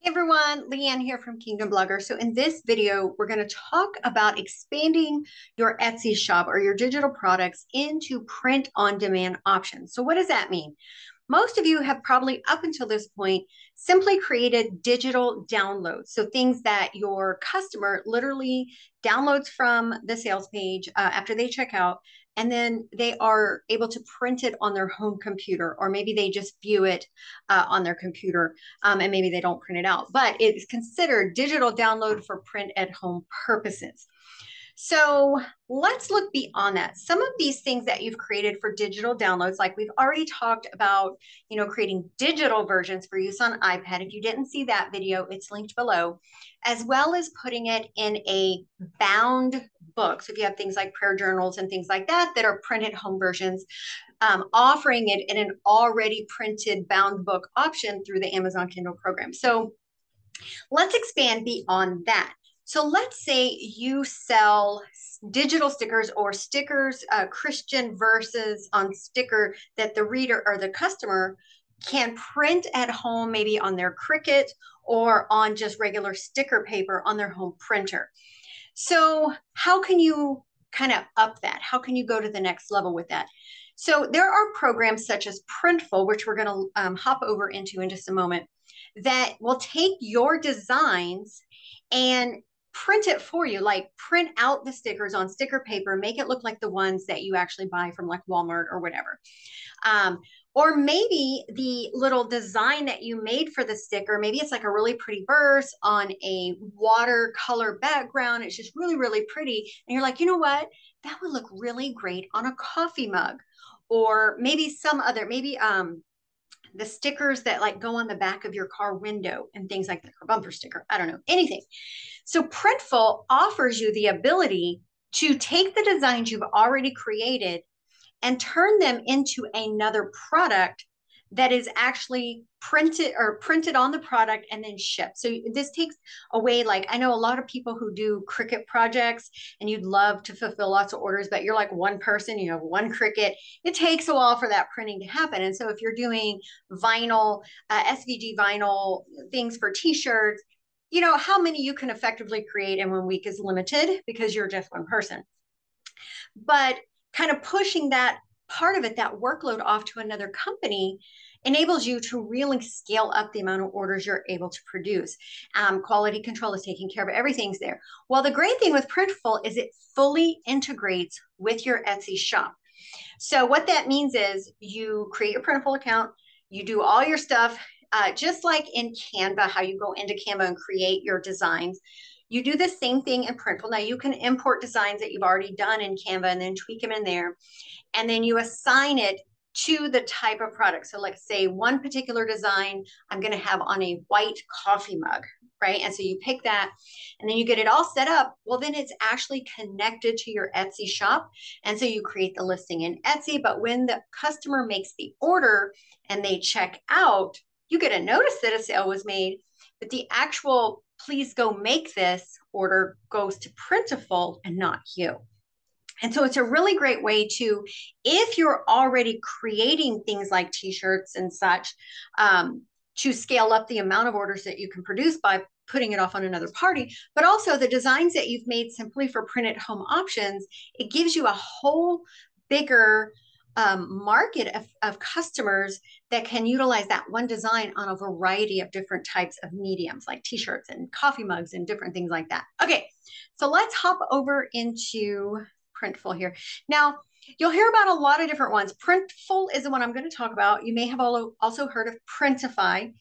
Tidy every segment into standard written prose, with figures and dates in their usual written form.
Hey everyone, Leanne here from Kingdom Blogger. So in this video, we're going to talk about expanding your Etsy shop or your digital products into print on demand options. So what does that mean? Most of you have probably up until this point simply created digital downloads. So things that your customer literally downloads from the sales page after they check out, and then they are able to print it on their home computer, or maybe they just view it on their computer, and maybe they don't print it out. But it's considered digital download for print at home purposes. So let's look beyond that. Some of these things that you've created for digital downloads, like we've already talked about, creating digital versions for use on iPad. If you didn't see that video, it's linked below, as well as putting it in a bound book. So if you have things like prayer journals and things like that that are printed home versions, offering it in an already printed bound book option through the Amazon Kindle program. So let's expand beyond that. So let's say you sell digital stickers or stickers, Christian verses on sticker that the reader or the customer can print at home, maybe on their Cricut or on just regular sticker paper on their home printer. So how can you kind of up that? How can you go to the next level with that? So there are programs such as Printful, which we're going to hop over into in just a moment, that will take your designs and print it for you, like print out the stickers on sticker paper, make it look like the ones that you actually buy from like Walmart or whatever. Um, or maybe the little design that you made for the sticker, maybe it's like a really pretty verse on a watercolor background. It's just really, really pretty. And you're like, you know what? That would look really great on a coffee mug. Or maybe some other, maybe the stickers that like go on the back of your car window and things like that, or bumper sticker. I don't know, anything. So Printful offers you the ability to take the designs you've already created and turn them into another product that is actually printed on the product and then shipped. So this takes away, like, I know a lot of people who do Cricut projects and you'd love to fulfill lots of orders, but you're like one person, you have one Cricut. It takes a while for that printing to happen. And so if you're doing vinyl, SVG vinyl things for t-shirts, how many you can effectively create in 1 week is limited because you're just one person. But kind of pushing that part of it, that workload off to another company, enables you to really scale up the amount of orders you're able to produce. Quality control is taking care of everything's there. Well, the great thing with Printful is it fully integrates with your Etsy shop. So what that means is you create your Printful account, you do all your stuff, just like in Canva, how you go into Canva and create your designs. You do the same thing in Printful. Now you can import designs that you've already done in Canva and then tweak them in there. And then you assign it to the type of product. So let's say one particular design I'm going to have on a white coffee mug, right? And so you pick that and then you get it all set up. Well, then it's actually connected to your Etsy shop. And so you create the listing in Etsy, but when the customer makes the order and they check out, you get a notice that a sale was made, but the actual please go make this order goes to Printful and not you. And so it's a really great way to, if you're already creating things like t-shirts and such, to scale up the amount of orders that you can produce by putting it off on another party, but also the designs that you've made simply for printed home options, it gives you a whole bigger market of customers that can utilize that one design on a variety of different types of mediums, like t-shirts and coffee mugs and different things like that. Okay, so let's hop over into Printful here. Now, you'll hear about a lot of different ones. Printful is the one I'm going to talk about. You may have also heard of Printify.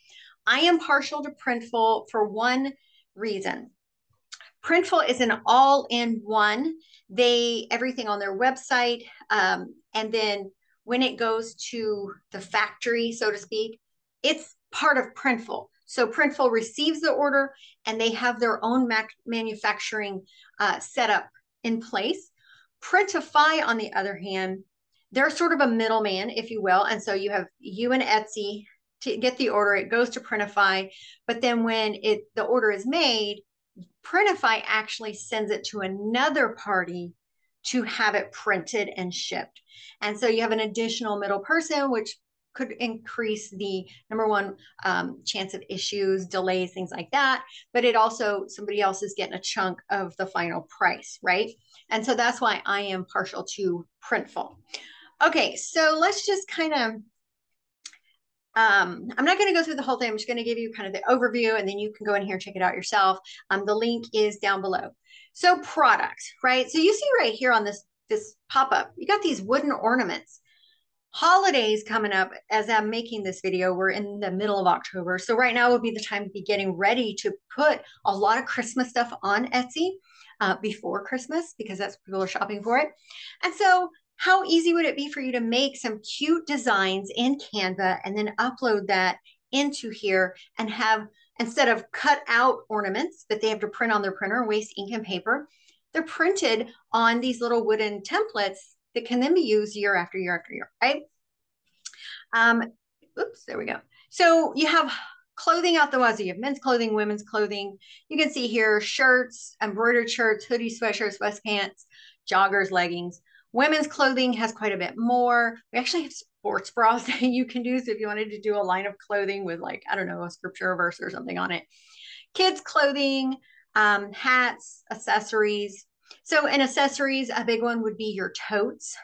I am partial to Printful for one reason. Printful is an all-in-one. Everything on their website, and then when it goes to the factory, so to speak, it's part of Printful. So Printful receives the order, and they have their own manufacturing setup in place. Printify, on the other hand, they're sort of a middleman, if you will. And so you have you and Etsy to get the order. It goes to Printify, but then when the order is made, Printify actually sends it to another party to have it printed and shipped. And so you have an additional middle person, which could increase the number one chance of issues, delays, things like that. But it also, somebody else is getting a chunk of the final price, right? And so that's why I am partial to Printful. Okay, so let's just kind of I'm not going to go through the whole thing. I'm just going to give you kind of the overview, and then you can go in here and check it out yourself. The link is down below. So products, right? So you see right here on this pop-up, you got these wooden ornaments. Holidays coming up. As I'm making this video, we're in the middle of October. So right now would be the time to be getting ready to put a lot of Christmas stuff on Etsy before Christmas, because that's what people are shopping for it. And so how easy would it be for you to make some cute designs in Canva and then upload that into here and have, instead of cut out ornaments that they have to print on their printer and waste ink and paper, they're printed on these little wooden templates that can then be used year after year after year, right? Oops, there we go. So you have clothing out the wazoo. You have men's clothing, women's clothing. You can see here shirts, embroidered shirts, hoodies, sweatshirts, vest pants, joggers, leggings. Women's clothing has quite a bit more. We actually have sports bras that you can do. So if you wanted to do a line of clothing with, like, I don't know, a scripture verse or something on it. Kids clothing, hats, accessories. So in accessories, a big one would be your totes,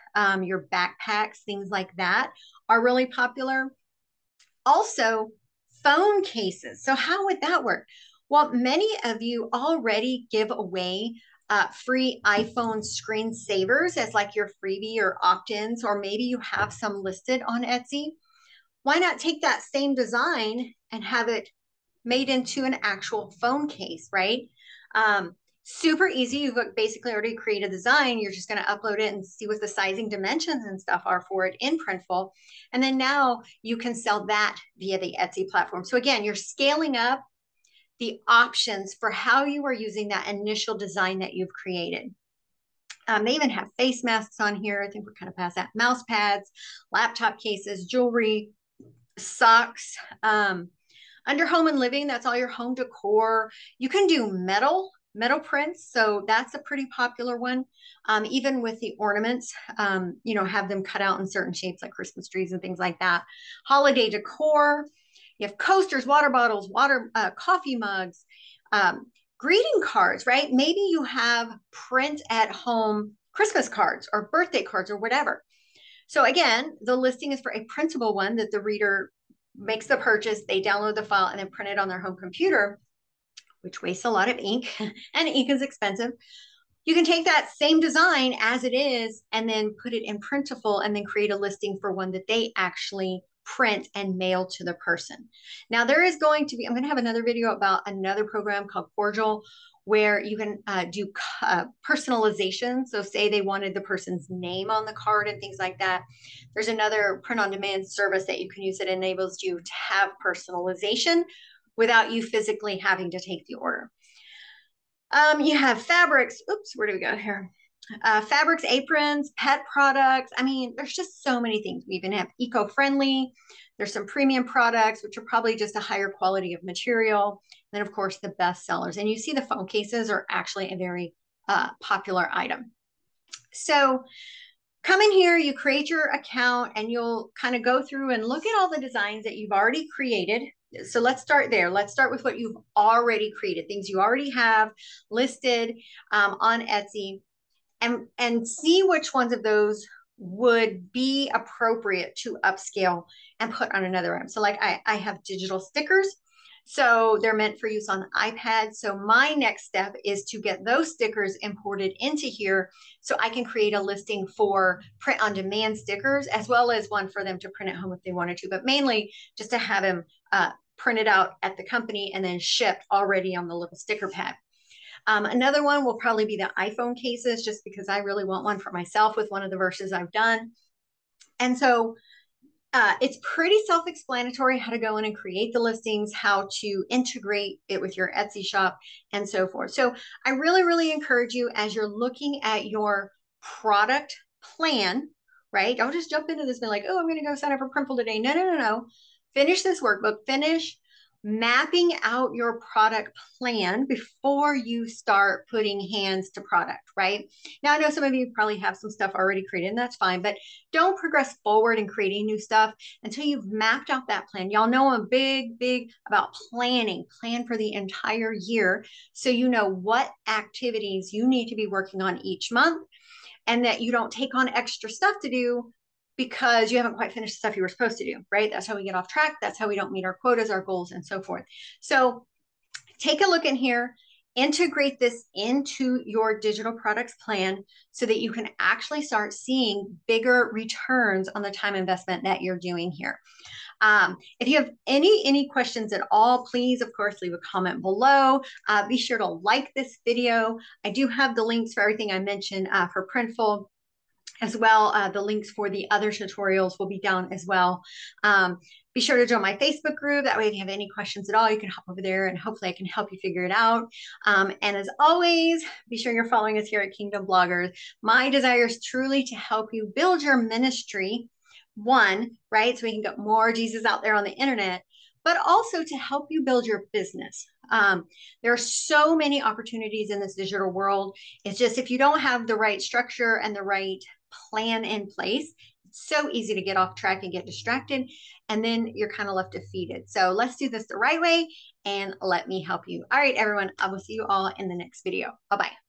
your backpacks, things like that are really popular. Also, phone cases. So how would that work? Well, many of you already give away free iPhone screensavers as like your freebie or opt-ins, or maybe you have some listed on Etsy. Why not take that same design and have it made into an actual phone case, right? Super easy. You've basically already created a design. You're just going to upload it and see what the sizing dimensions and stuff are for it in Printful. And then now you can sell that via the Etsy platform. So again, you're scaling up the options for how you are using that initial design that you've created. They even have face masks on here. I think we're kind of past that. Mouse pads, laptop cases, jewelry, socks. Under home and living, that's all your home decor. You can do metal prints. So that's a pretty popular one. Even with the ornaments, have them cut out in certain shapes like Christmas trees and things like that. Holiday decor. You have coasters, water bottles, coffee mugs, greeting cards, right? Maybe you have print at home Christmas cards or birthday cards or whatever. So again, the listing is for a printable one that the reader makes the purchase, they download the file and then print it on their home computer, which wastes a lot of ink, and ink is expensive. You can take that same design as it is and then put it in Printful and then create a listing for one that they actually print and mail to the person. Now there is going to be, I'm going to have another video about another program called Cordial, where you can do personalization. So say they wanted the person's name on the card and things like that. There's another print on demand service that you can use that enables you to have personalization without you physically having to take the order. You have fabrics. Oops, where do we go here? Fabrics, aprons, pet products. I mean, there's just so many things. We even have eco-friendly. There's some premium products, which are probably just a higher quality of material. And then, of course, the best sellers. And you see the phone cases are actually a very popular item. So come in here, you create your account, and you'll kind of go through and look at all the designs that you've already created. So let's start there. Let's start with what you've already created, things you already have listed on Etsy, and see which ones of those would be appropriate to upscale and put on another item. So like I have digital stickers. So they're meant for use on iPad. So my next step is to get those stickers imported into here so I can create a listing for print on demand stickers, as well as one for them to print at home if they wanted to, but mainly just to have them printed out at the company and then shipped already on the little sticker pad. Another one will probably be the iPhone cases, just because I really want one for myself with one of the verses I've done. And so it's pretty self-explanatory how to go in and create the listings, how to integrate it with your Etsy shop, and so forth. So I really, really encourage you, as you're looking at your product plan, right? Don't just jump into this and be like, oh, I'm going to go sign up for Printful today. No. Finish this workbook, finish mapping out your product plan before you start putting hands to product, right? Now, I know some of you probably have some stuff already created, and that's fine, but don't progress forward in creating new stuff until you've mapped out that plan. Y'all know I'm big about planning, plan for the entire year so you know what activities you need to be working on each month and that you don't take on extra stuff to do because you haven't quite finished the stuff you were supposed to do, right? That's how we get off track. That's how we don't meet our quotas, our goals, and so forth. So take a look in here, integrate this into your digital products plan so that you can actually start seeing bigger returns on the time investment that you're doing here. If you have any questions at all, please, of course, leave a comment below. Be sure to like this video. I do have the links for everything I mentioned for Printful as well. The links for the other tutorials will be down as well. Be sure to join my Facebook group. That way, if you have any questions at all, you can hop over there and hopefully I can help you figure it out. And as always, be sure you're following us here at Kingdom Bloggers. My desire is truly to help you build your ministry, one, right? So we can get more Jesus out there on the internet, but also to help you build your business. There are so many opportunities in this digital world. It's just if you don't have the right structure and the right plan in place, it's so easy to get off track and get distracted, and then you're kind of left defeated. So let's do this the right way, and let me help you. All right, everyone, I will see you all in the next video. Bye-bye.